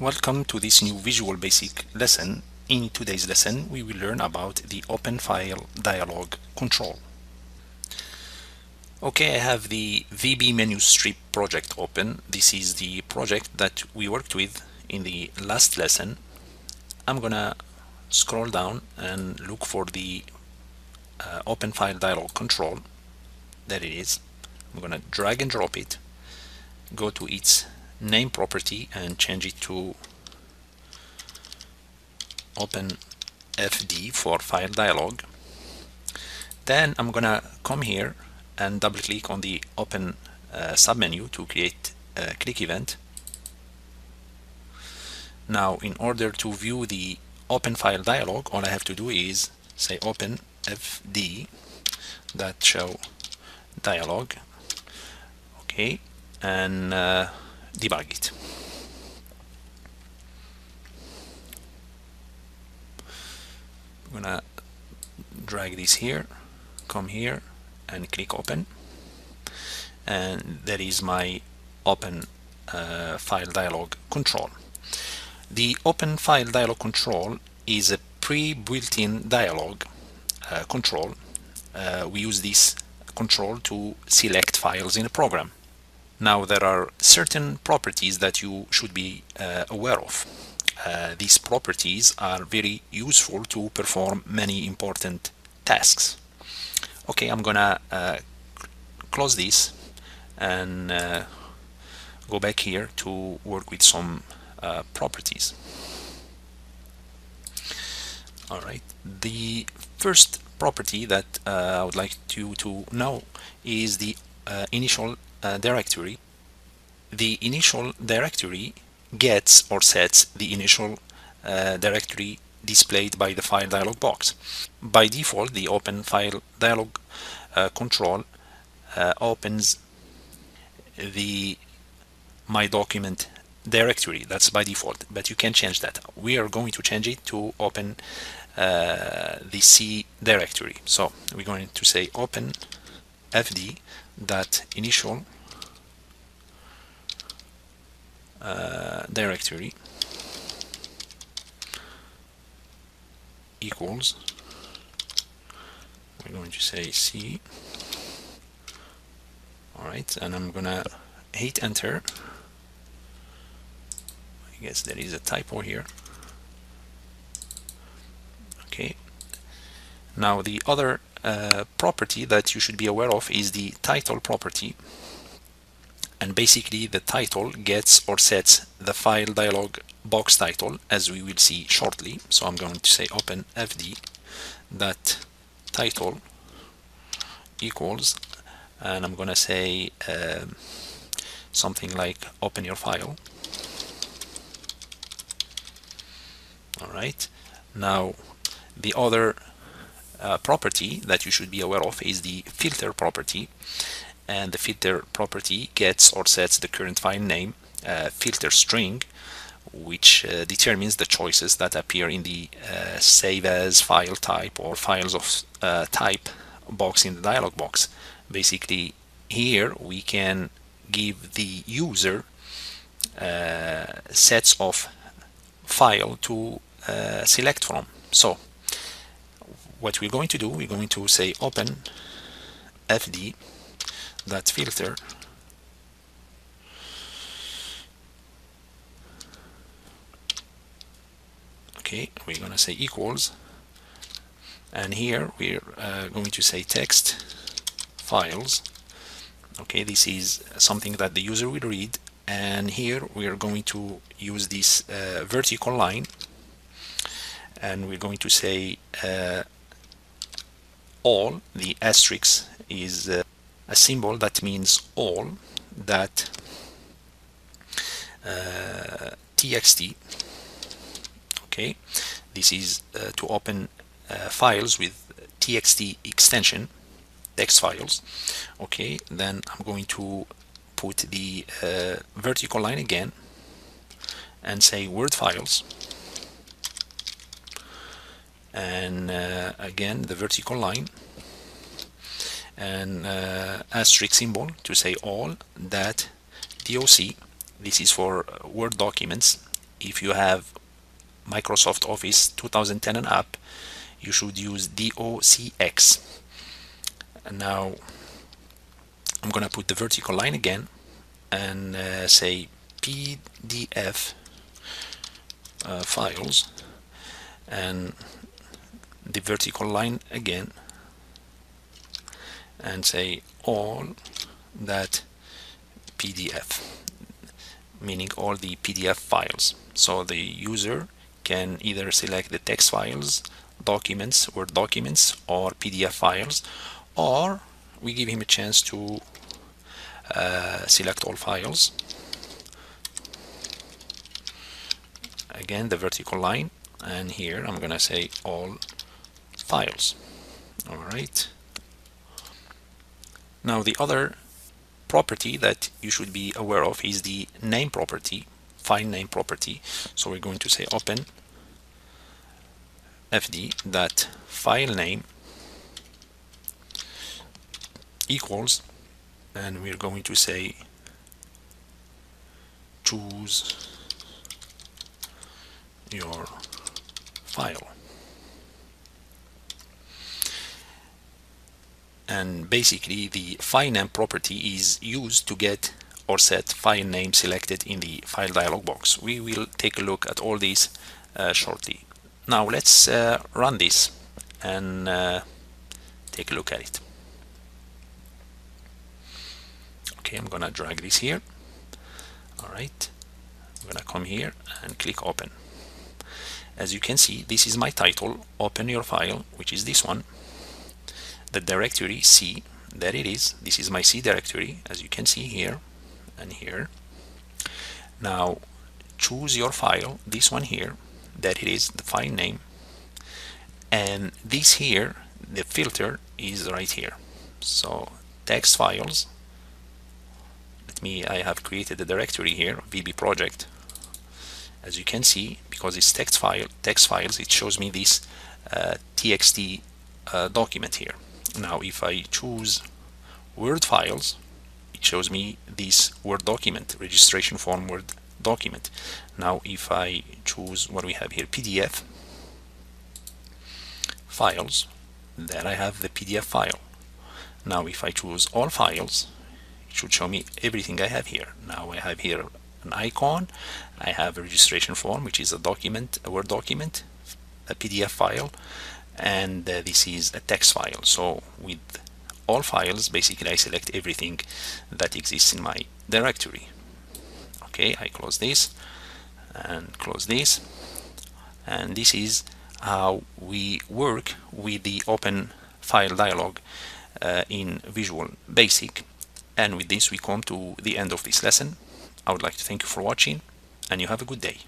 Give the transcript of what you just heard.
Welcome to this new Visual Basic lesson. In today's lesson, we will learn about the OpenFileDialog Control. Okay, I have the VB menu strip project open. This is the project that we worked with in the last lesson. I'm gonna scroll down and look for the OpenFileDialog Control. There it is. I'm gonna drag and drop it, go to its name property and change it to OpenFD for file dialog. Then I'm gonna come here and double click on the open submenu to create a click event. Now in order to view the open file dialog, all I have to do is say OpenFD that show dialog, okay, and debug it. I'm gonna drag this here, come here and click open, and that is my open file dialog control. The open file dialog control is a pre-built-in dialog control. We use this control to select files in a program. Now there are certain properties that you should be aware of. These properties are very useful to perform many important tasks. Okay, I'm gonna close this and go back here to work with some properties. Alright, the first property that I would like you to know is the initial directory. The initial directory gets or sets the initial directory displayed by the file dialog box. By default, the open file dialog control opens the my document directory. That's by default, but you can change that. We are going to change it to open the C directory. So we're going to say open fd that initial directory equals, we're going to say C. Alright, and I'm gonna hit enter. I guess there is a typo here. Okay, now the other property that you should be aware of is the title property, and basically the title gets or sets the file dialog box title, as we will see shortly. So I'm going to say OpenFD that title equals, and I'm gonna say something like open your file. Alright, now the other property that you should be aware of is the filter property, and the filter property gets or sets the current file name filter string, which determines the choices that appear in the save as file type or files of type box in the dialog box. Basically here we can give the user sets of file to select from. So what we're going to do, we're going to say open fd that filter okay, we're going to say equals, and here we're going to say text files. Okay, this is something that the user will read, and here we are going to use this vertical line, and we're going to say all. The asterisk is a symbol that means all, that txt. Okay, this is to open files with txt extension, text files. Okay, then I'm going to put the vertical line again and say word files, and again the vertical line, and asterisk symbol to say all, that doc. This is for Word documents if you have Microsoft Office 2010 and up, you should use DOCX. And now I'm gonna put the vertical line again and say PDF files, and the vertical line again, and say all that PDF, meaning all the PDF files. So the user can either select the text files, documents, Word documents, or PDF files, or we give him a chance to select all files. Again, the vertical line, and here I'm gonna say all files. All right. Now the other property that you should be aware of is the name property, file name property. So we're going to say open fd that file name equals, and we're going to say choose your file. And basically the file name property is used to get or set file name selected in the file dialog box. We will take a look at all these shortly. Now let's run this and take a look at it. Okay, I'm gonna drag this here. All right, I'm gonna come here and click open. As you can see, this is my title, open your file, which is this one. The directory C, there it is. This is my C directory, as you can see here and here. Now choose your file, this one here, that it is the file name, and this here, the filter is right here. So text files, I have created a directory here, VB project. As you can see, because it's text files, it shows me this txt document here. Now if I choose Word files, it shows me this Word document, registration form Word document. Now if I choose what we have here, PDF files, then I have the PDF file. Now if I choose all files, it should show me everything I have here. Now I have here an icon, I have a registration form, which is a document, a Word document, a PDF file, and this is a text file. So with all files, basically I select everything that exists in my directory. Okay, I close this and close this, and this is how we work with the OpenFileDialog in Visual Basic. And with this we come to the end of this lesson. I would like to thank you for watching, and you have a good day.